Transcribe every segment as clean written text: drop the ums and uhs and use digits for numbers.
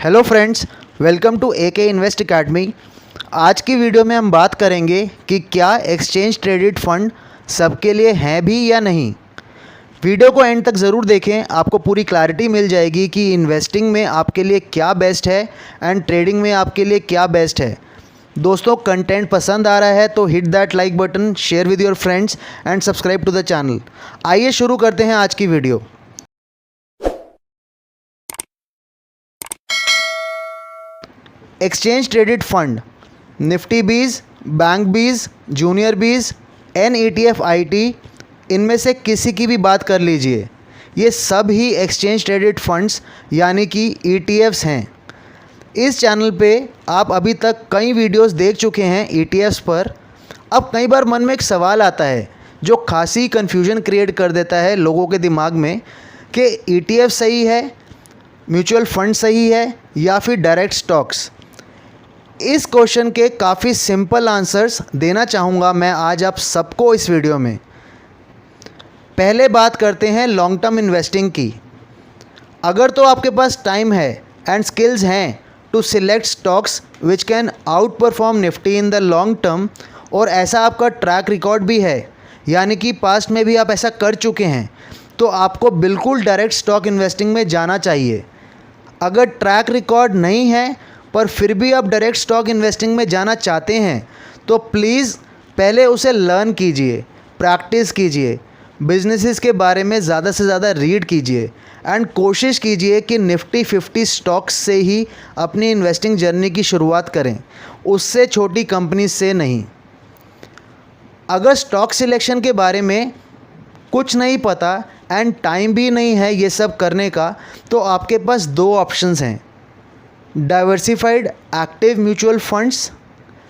Hello friends, welcome to AK invest academy. आज की video में हम बात करेंगे कि क्या एक्सचेंज ट्रेडेड फंड सबके लिए हैं भी या नहीं। वीडियो को एंड तक ज़रूर देखें, आपको पूरी क्लैरिटी मिल जाएगी कि इन्वेस्टिंग में आपके लिए क्या बेस्ट है एंड ट्रेडिंग में आपके लिए क्या बेस्ट है। दोस्तों, कंटेंट पसंद आ रहा है तो hit that like button, share with your friends and subscribe to the channel. आइए शुरू करते हैं आज की video. Exchange traded fund, Nifty BeES, bank BeES, junior BeES, NETF IT, इनमें से किसी की भी बात कर लीजिए, ये सब ही एक्सचेंज ट्रेडेड फंड्स यानी कि ETFs हैं। इस चैनल पे आप अभी तक कई वीडियोस देख चुके हैं ETFs पर। अब कई बार मन में एक सवाल आता है जो खासी कन्फ्यूजन क्रिएट कर देता है लोगों के दिमाग में कि ETF सही है, म्यूचुअल फंड सही है या फिर डायरेक्ट स्टॉक्स। इस क्वेश्चन के काफ़ी सिंपल आंसर्स देना चाहूँगा मैं आज आप सबको इस वीडियो में। पहले बात करते हैं लॉन्ग टर्म इन्वेस्टिंग की। अगर तो आपके पास टाइम है एंड स्किल्स हैं to select stocks which can outperform Nifty in the long term, और ऐसा आपका ट्रैक रिकॉर्ड भी है, यानी कि पास्ट में भी आप ऐसा कर चुके हैं, तो आपको बिल्कुल डायरेक्ट स्टॉक इन्वेस्टिंग में जाना चाहिए। अगर ट्रैक रिकॉर्ड नहीं है पर फिर भी आप डायरेक्ट स्टॉक इन्वेस्टिंग में जाना चाहते हैं तो प्लीज़ पहले उसे लर्न कीजिए, प्रैक्टिस कीजिए, बिजनेसेस के बारे में ज़्यादा से ज़्यादा रीड कीजिए एंड कोशिश कीजिए कि निफ्टी 50 स्टॉक्स से ही अपनी इन्वेस्टिंग जर्नी की शुरुआत करें, उससे छोटी कंपनी से नहीं। अगर स्टॉक सिलेक्शन के बारे में कुछ नहीं पता एंड टाइम भी नहीं है ये सब करने का, तो आपके पास दो ऑप्शंस हैं, diversified active mutual funds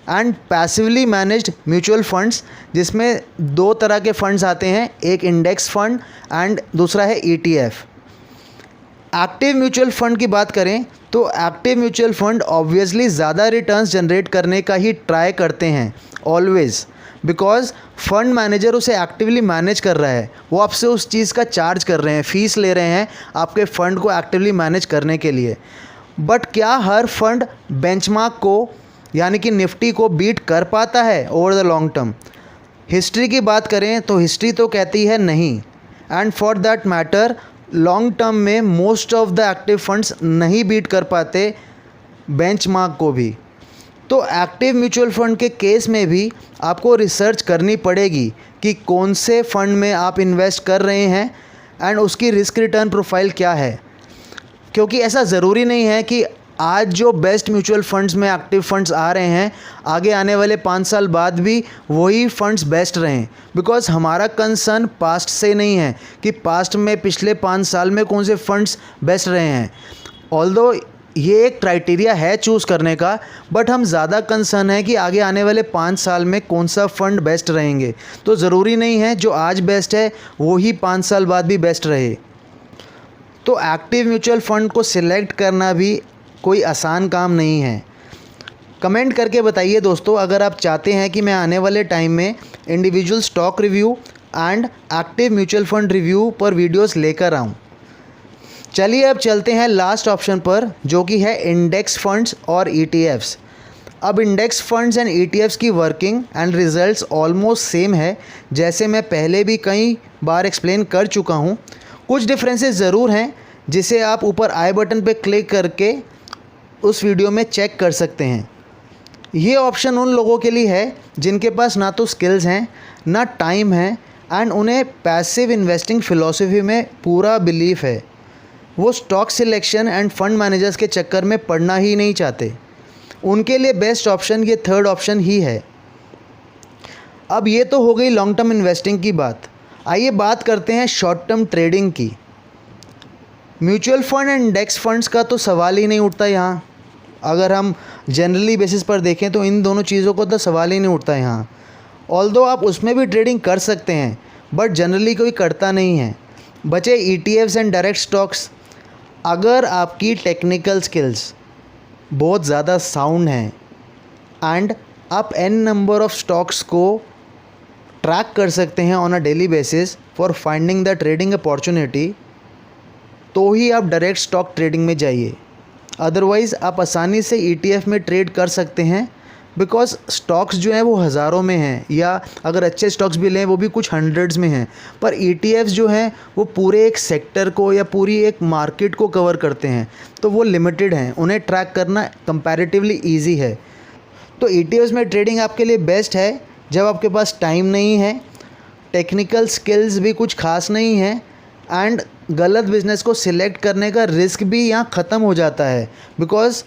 and passively managed mutual funds, जिसमें दो तरह के फंड्स आते हैं, एक इंडेक्स फंड एंड दूसरा है ETF। एक्टिव म्यूचुअल फंड की बात करें तो एक्टिव म्यूचुअल फंड ऑब्वियसली ज़्यादा रिटर्न्स जनरेट करने का ही ट्राई करते हैं ऑलवेज़, बिकॉज फंड मैनेजर उसे एक्टिवली मैनेज कर रहा है, वो आपसे उस चीज़ का चार्ज कर रहे हैं, फ़ीस ले रहे हैं आपके फ़ंड को एक्टिवली मैनेज करने के लिए। बट क्या हर फंड बेंचमार्क को यानी कि निफ्टी को बीट कर पाता है over the long term? History की बात करें तो हिस्ट्री तो कहती है नहीं, and for that matter long term में most of the active funds नहीं बीट कर पाते बेंचमार्क को भी। तो एक्टिव म्यूचुअल फंड के केस में भी आपको रिसर्च करनी पड़ेगी कि कौन से फंड में आप इन्वेस्ट कर रहे हैं एंड उसकी रिस्क रिटर्न प्रोफाइल क्या है, क्योंकि ऐसा ज़रूरी नहीं है कि आज जो बेस्ट म्यूचुअल फंड्स में एक्टिव फंड्स आ रहे हैं आगे आने वाले 5 साल बाद भी वही फंड्स बेस्ट रहें, बिकॉज हमारा कंसर्न पास्ट से नहीं है कि पास्ट में पिछले 5 साल में कौन से फंड्स बेस्ट रहे हैं। ऑल्दो ये एक क्राइटेरिया है चूज़ करने का, बट हम ज़्यादा कंसर्न है कि आगे आने वाले 5 साल में कौन सा फ़ंड बेस्ट रहेंगे। तो ज़रूरी नहीं है जो आज बेस्ट है वही 5 साल बाद भी बेस्ट रहे। तो एक्टिव म्यूचुअल फंड को सिलेक्ट करना भी कोई आसान काम नहीं है। कमेंट करके बताइए दोस्तों, अगर आप चाहते हैं कि मैं आने वाले टाइम में individual stock review and active mutual fund review पर वीडियोस लेकर आऊँ। चलिए अब चलते हैं लास्ट ऑप्शन पर, जो कि है इंडेक्स फंड्स और ETFs। अब इंडेक्स फंड्स एंड ETFs की working and results almost same है, जैसे मैं पहले भी कई बार एक्सप्लेन कर चुका हूँ। कुछ डिफरेंसेस ज़रूर हैं जिसे आप ऊपर आई बटन पे क्लिक करके उस वीडियो में चेक कर सकते हैं। ये ऑप्शन उन लोगों के लिए है जिनके पास ना तो स्किल्स हैं ना टाइम है एंड उन्हें पैसिव इन्वेस्टिंग फ़िलॉसफी में पूरा बिलीफ है। वो stock selection end fund managers के चक्कर में पड़ना ही नहीं चाहते। उनके लिए बेस्ट ऑप्शन ये थर्ड ऑप्शन ही है। अब ये तो हो गई लॉन्ग टर्म इन्वेस्टिंग की बात। आइए बात करते हैं शॉर्ट टर्म ट्रेडिंग की। Mutual fund and index funds का तो सवाल ही नहीं उठता यहाँ। अगर हम जनरली बेसिस पर देखें तो इन दोनों चीज़ों को तो सवाल ही नहीं उठता यहाँ। ऑल्दो आप उसमें भी ट्रेडिंग कर सकते हैं, बट जनरली कोई करता नहीं है। बचे ETFs एंड डायरेक्ट स्टॉक्स। अगर आपकी टेक्निकल स्किल्स बहुत ज़्यादा साउंड हैं एंड आप n नंबर ऑफ़ स्टॉक्स को ट्रैक कर सकते हैं on a daily basis for finding the trading opportunity, तो ही आप डायरेक्ट स्टॉक ट्रेडिंग में जाइए। अदरवाइज़ आप आसानी से ETF में ट्रेड कर सकते हैं, बिकॉज स्टॉक्स जो हैं वो हज़ारों में हैं, या अगर अच्छे स्टॉक्स भी लें वो भी कुछ हंड्रेड्स में हैं। पर ETFs जो हैं वो पूरे एक सेक्टर को या पूरी एक मार्केट को कवर करते हैं, तो वो लिमिटेड हैं, उन्हें ट्रैक करना कंपैरेटिवली ईजी है। तो ETFs में ट्रेडिंग आपके लिए बेस्ट है जब आपके पास टाइम नहीं है, टेक्निकल स्किल्स भी कुछ खास नहीं है, एंड गलत बिजनेस को सिलेक्ट करने का रिस्क भी यहाँ ख़त्म हो जाता है। बिकॉज़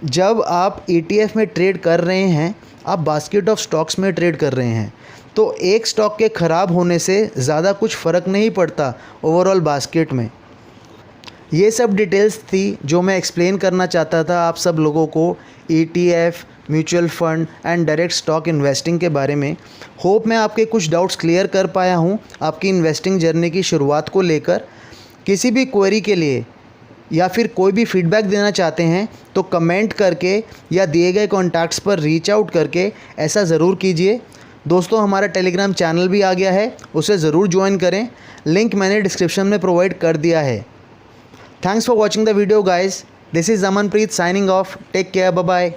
जब आप ETF में ट्रेड कर रहे हैं, आप बास्केट ऑफ स्टॉक्स में ट्रेड कर रहे हैं, तो एक स्टॉक के ख़राब होने से ज़्यादा कुछ फ़र्क नहीं पड़ता ओवरऑल बास्केट में। ये सब डिटेल्स थी जो मैं एक्सप्लेन करना चाहता था आप सब लोगों को ETF, mutual fund and direct stock investing के बारे में। होप मैं आपके कुछ डाउट्स क्लियर कर पाया हूँ आपकी इन्वेस्टिंग जर्नी की शुरुआत को लेकर। किसी भी क्वेरी के लिए या फिर कोई भी फीडबैक देना चाहते हैं तो कमेंट करके या दिए गए कॉन्टैक्ट्स पर रीच आउट करके ऐसा ज़रूर कीजिए। दोस्तों, हमारा टेलीग्राम चैनल भी आ गया है, उसे ज़रूर ज्वाइन करें, लिंक मैंने डिस्क्रिप्शन में प्रोवाइड कर दिया है। Thanks for watching the video guys, this is Amanpreet signing off, take care, bye bye.